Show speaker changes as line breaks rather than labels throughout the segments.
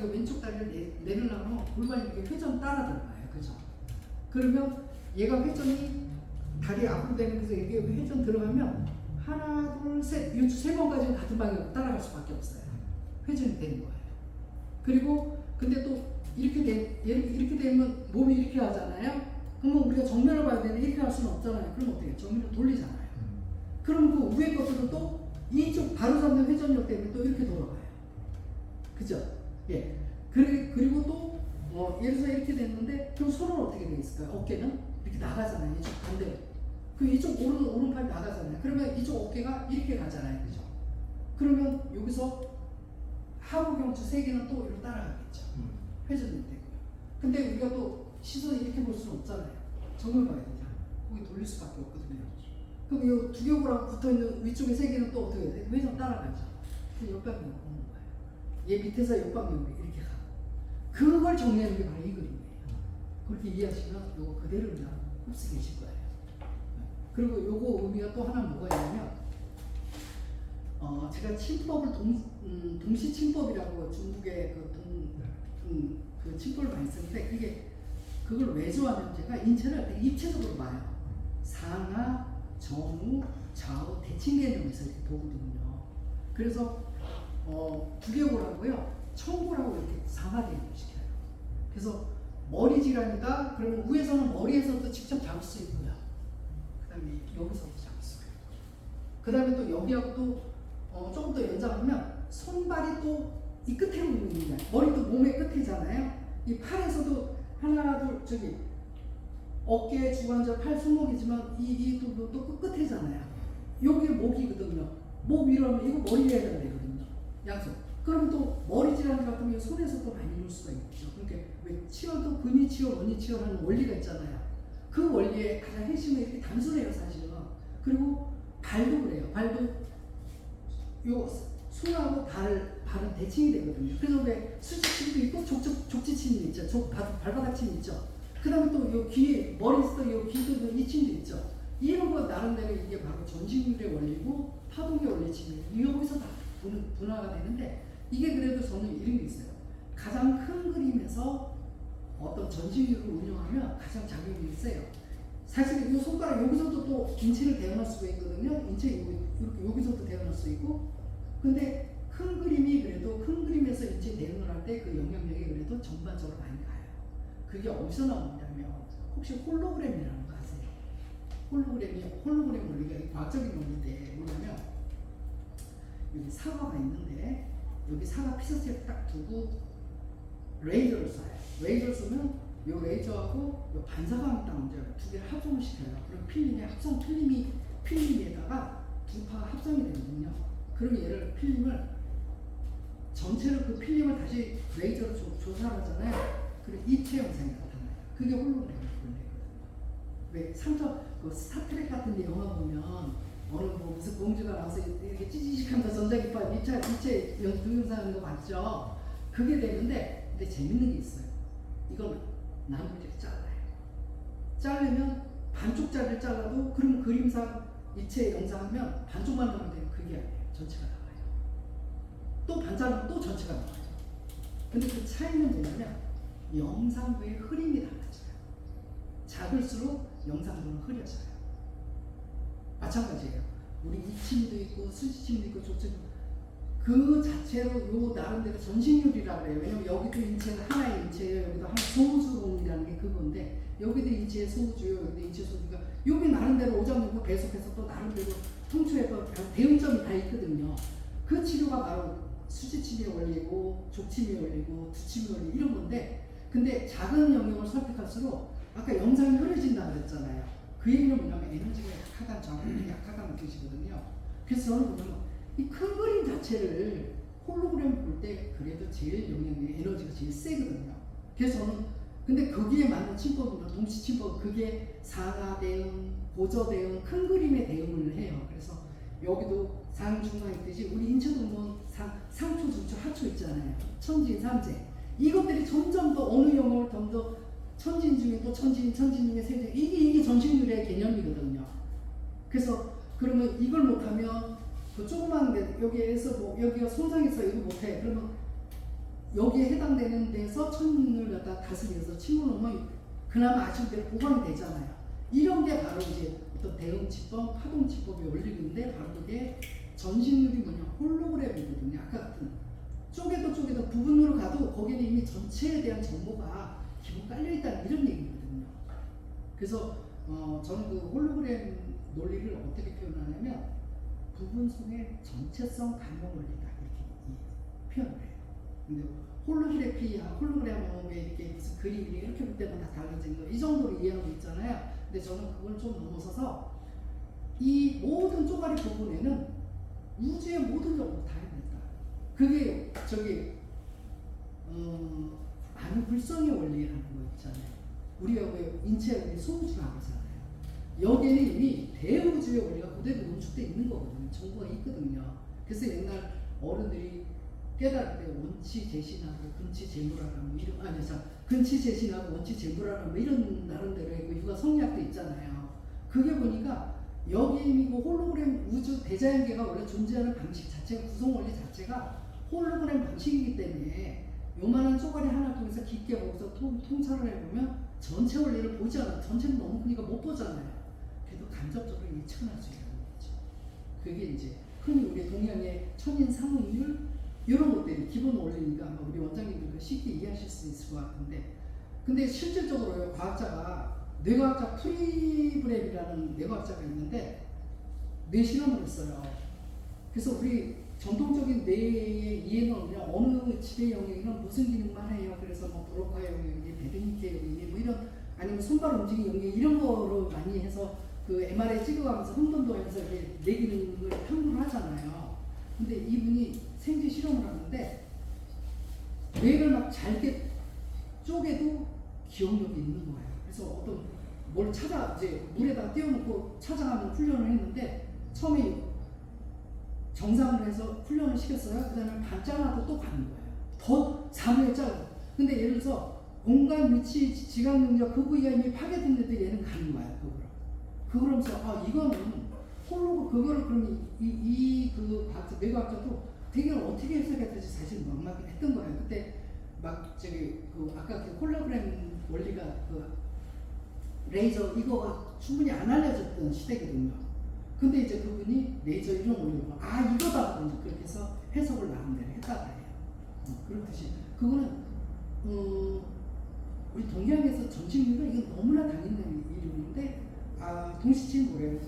여기 왼쪽 다리를 내리려면 골반이 이렇게 회전 따라 들어가요. 그죠? 그러면 얘가 회전이 다리 앞으로 되는 그래서 이게 회전 들어가면 하나, 둘, 셋, 이 세 번까지는 같은 방향으로 따라갈 수밖에 없어요. 회전이 되는 거예요. 그리고 근데 또 이렇게 되면 몸이 이렇게 하잖아요. 그러면 우리가 정면을 봐야 되는데 이렇게 할 수는 없잖아요. 그럼 어떻게 해요? 정면을 돌리잖아요. 그럼 그 위에 것들은 또 이쪽 바로 잡는 회전력 때문에 또 이렇게 돌아가요. 그죠? 예. 그리고 또 예를 들어서 이렇게 됐는데 그럼 손은 어떻게 돼 있을까요? 어깨는 이렇게 나가잖아요. 이쪽 반대로. 그 이쪽 오른팔 나가잖아요. 그러면 이쪽 어깨가 이렇게 가잖아요. 그죠? 그러면 여기서 하부 경추 3개는 또 이렇게 따라가겠죠. 회전이 되고요. 근데 우리가 또 시선을 이렇게 볼 수는 없잖아요. 정면 봐야 되잖아. 거기 돌릴 수밖에 없거든요. 그럼 이 두개골하고 붙어있는 위쪽에 3개는 또 어떻게 돼? 회전 따라가죠. 그 역방향으로 보는 거예요. 얘 밑에서 역방향으로 이렇게 가. 그걸 정리하는 게 바로 이 그림이에요. 그렇게 이해하시면 이거 그대로 그냥 흡수 계실 거예요. 그리고 요거 의미가 또 하나 뭐가 있냐면 제가 침법을 동시침법이라고 중국의 그 침법을 많이 쓰는데 이게 그걸 왜 좋아하냐면 제가 인체를 되게 입체적으로 봐요. 상하, 정우, 좌우, 대칭 개념에서 이렇게 보거든요. 그래서 두개골하고요, 청골하고 이렇게 상하대입을 시켜요. 그래서 머리 질환이다. 그러면 위에서는 머리에서도 직접 잡을 수 있고요. 그다음에 여기서도 잡을 수 있고요. 그다음에 또 여기하고 또 조금 더 연장하면 손발이 또 이 끝에 있는 거예요. 머리도 몸의 끝이잖아요. 이 팔에서도 하나, 둘, 저기 어깨, 주관절, 팔, 손목이지만 또 끝에잖아요. 여기 목이거든요. 목 위로 하면 이거 머리에 해야 되거든요. 양손. 그럼 또 머리 질환 같은 경우 손에서 또 많이 놓을 수가 있죠. 그러니까 왜 치열도 근이 치열, 원이 치열하는 원리가 있잖아요. 그 원리에 가장 핵심은 이렇게 단순해요, 사실은. 그리고 발도 그래요. 발도 요 손하고 발은 대칭이 되거든요. 그래서 왜 수직침도 있고 족지침이 있죠. 발바닥침이 있죠. 그 다음에 또 요 귀에, 머리에서 요 귀도 이 침도 있죠. 이런 거 나름대로 이게 바로 전신율의 원리고 파동의 원리침이에요. 여기서 다 분화가 되는데 이게 그래도 저는 이런 게 있어요. 가장 큰 그림에서 어떤 전신율을 운영하면 가장 작용이 세요. 사실 이 손가락 여기서도 또 인체를 대응할 수가 있거든요. 인체 이렇게 여기서도 대응할 수 있고. 근데 큰 그림이 그래도 큰 그림에서 인체 대응을 할 때 그 영향력이 그래도 전반적으로 많이 가요. 그게 어디서 나오냐면 혹시 홀로그램이라는 거 아세요? 홀로그램 원리가 과학적인 원리인데 뭐냐면 여기 사과가 있는데 여기 사과 피서체를 딱 두고 레이저를 쏴요. 레이저를 쏘면 이 레이저하고 요 반사광이 딱 얹어요. 두 개를 합성을 시켜요. 그럼 필름에다가 두 파가 합성이 되거든요. 그럼 얘를 필름을 전체로 그 필름을 다시 레이저로 조사를 하잖아요. 그리고 입체 영상이 나타나요. 그게 홀로그램 원리거든요. 왜 그 스타트랙 같은 데 영화 보면 어느 무슨 공주가 나와서 이렇게 찌직하면서 전자기파 입체 동영상하는 거 봤죠? 그게 되는데 근데 재밌는 게 있어요. 이걸 나무를 이렇게 잘라요. 자르면 반쪽짜리를 잘라도 그럼 그림상 입체 영상하면 반쪽만 나오면 되면 그게 아니에요. 전체가 나와요. 또 반 자르면 또 전체가 나와요. 근데 그 차이는 뭐냐면 영상부의 흐림이 달라져요. 작을수록 영상부는 흐려져요. 마찬가지예요. 우리 이침도 있고 수지침도 있고 조침도 그 자체로 요 나름대로 전신율이라고 그래요. 왜냐면 여기도 인체는 하나의 인체예요. 여기도 하나 소우주공이라는 게 그건데 여기도 인체의 소우주요. 여기도 인체 소우주가 여기 나름대로 오장육부 배속해서 또 나름대로 통추에서 대응점이 다 있거든요. 그 치료가 바로 수지침의 원리고 족침의 원리고 두침의 원리 이런 건데 근데 작은 영역을 선택할수록 아까 영상이 흐려진다고 그랬잖아요. 그 얘기는 뭐냐면 에너지가 약하다는 정확히 약하다는 뜻이거든요. 그래서 저는 뭐냐면 이 큰 그림 자체를 홀로그램 볼 때 그래도 제일 영향력이 에너지가 제일 세거든요. 그래서 저는 근데 거기에 맞는 침법이나 동시 침법 그게 상하 대응, 고저 대응, 큰 그림의 대응을 해요. 그래서 여기도 상중하 있듯이 우리 인체도 뭐 상초, 중초, 하초 있잖아요. 천진, 삼재 이것들이 점점 더 어느 영역을 더 천진 중에 또 천진 중에 세진 이게 전신율의 개념이거든요. 그래서 그러면 이걸 못하면 그 조그만 게 여기에서 뭐 여기가 손상해서 이거 못해. 그러면 여기에 해당되는 데서 천을 갖다 다스려서 침을 그나마 아쉬운대로 보강이 되잖아요. 이런 게 바로 이제 어떤 대응치법, 파동치법의 원리인데 바로 그게 전신율이 뭐냐 홀로그램이거든요. 아까 같은 쪼개도 부분으로 가도 거기는 이미 전체에 대한 정보가 기본 깔려있다는 이런 얘기거든요. 그래서 저는 그 홀로그램 논리를 어떻게 표현하냐면 부분 속의 전체성 반영 원리다 이렇게 표현을 해요. 근데 홀로그램 왜 이렇게 무슨 그림이 이렇게 볼 때만 다 달라지는 거 이 정도로 이해하고 있잖아요. 근데 저는 그걸 좀 넘어서서 이 모든 쪼가리 부분에는 우주의 모든 정보가 다 있다. 그게 불성의 원리라는 거 있잖아요. 우리가 왜 인체의 소우주라고 하잖아요. 여기에는 이미 대우주의 원리가 그대로 농축되어 있는 거거든요. 정보가 있거든요. 그래서 옛날 어른들이 깨달을 때 원치 재신하고 근치 재물하고 뭐 이런 근치 재신하고 원치 재물하고 뭐 이런 나름대로 육아 성리학도 있잖아요. 그게 보니까 여기 이미 그 홀로그램 우주 대자연계가 원래 존재하는 방식 자체가 구성 원리 자체가 홀로그램 방식이기 때문에 요만한 쪼가리 하나 통해서 깊게 거기서 통찰을 해보면 전체 원리를 보지 않아. 전체는 너무 크니까 못 보잖아요. 그래도 간접적으로 예측을 할 수 있다는 거죠. 그게 이제 흔히 우리 동양의 천인 상응률 이런 것들이 기본 원리니까 아마 우리 원장님들도 쉽게 이해하실 수 있을 것 같은데, 근데 실질적으로 과학자가 뇌과학자 프리브렘이라는 뇌과학자가 있는데 뇌 실험을 했어요. 그래서 우리 전통적인 뇌의 이해는 그냥 어느 지배 영역이는 무슨 기능만 해요. 그래서 뭐 브로카 영역이, 베르니케 영역이 뭐 이런 아니면 손발 움직임 영역 이런 거로 많이 해서 그 MRI 찍어가면서 흥분도에서 이렇게 뇌 기능을 탐구를 하잖아요. 근데 이분이 생쥐 실험을 하는데 뇌를 막 잘게 쪼개도 기억력이 있는 거예요. 그래서 어떤 뭘 이제 물에다가 띄워놓고 찾아가는 훈련을 했는데 처음에 정상을 해서 훈련을 시켰어요. 그 다음에 반 잘라도 또 가는 거예요. 더 3회 짜고. 근데 예를 들어서 공간 위치 지각 능력 그 부위가 이미 파괴됐는데 얘는 가는 거예요. 그러면서 이거는 홀로 그거를 그러면 그 뇌과학자도 되게 어떻게 해석했는지 사실 막막했던 거예요. 그때 막 아까 그 홀로그램 원리가 그 레이저 이거가 충분히 안 알려졌던 시대거든요. 근데 이제 그분이 레이저 이런 원리로 이거다 그렇게 해서 해석을 나름대로 했다고 해요. 그렇듯이 그거는 우리 동양에서 전신류가 이건 너무나 당연한 이름인데 동시치는 뭐래요?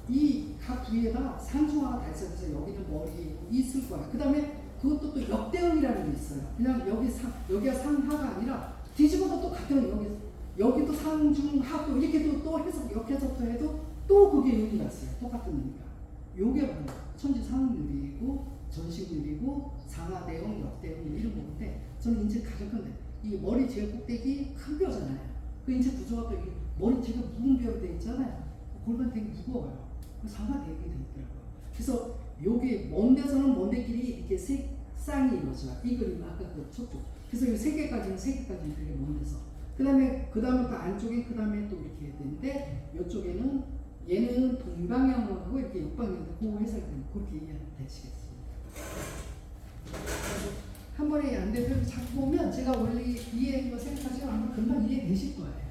이 각 부위에다 상중하가 다 있어서 여기는 머리 있을 거야. 그 다음에 그것도 또 역대응이라는 게 있어요. 그냥 여기가 상하가 아니라 뒤집어도 또 같은 여기도 상중하 또 이렇게 또 해서 역해석도 해도 또 그게 의미가 있어요. 똑같은 의미가. 요게 바로 천지상응률이고 전신률이고 상하대응, 역대응 이런 건데 저는 인체 가장 큰데 이 머리 제일 꼭대기 큰 뼈잖아요. 그 인체 구조가 또 머리 제가 묵은 뼈로 되어 있잖아요. 골반 되게 무거워요. 상하대응이 되어 있더라고요. 그래서 요게 먼 데서는 먼 데끼리 이렇게 쌍이 이루어져요. 이 그림 아까 그 첫쪽. 그래서 이 세 개까지는 되게 먼 데서. 그 다음에 또 안쪽에 그 다음에 또 이렇게 해야 되는데 이쪽에는 얘는 동방향하고 이렇게 역방향인데 그 해석이 그렇게 이해되시겠습니다. 한 번에 안 되면 자꾸 보면 제가 원래 이해한 거 생각하시면 아마 금방 이해되실 거예요.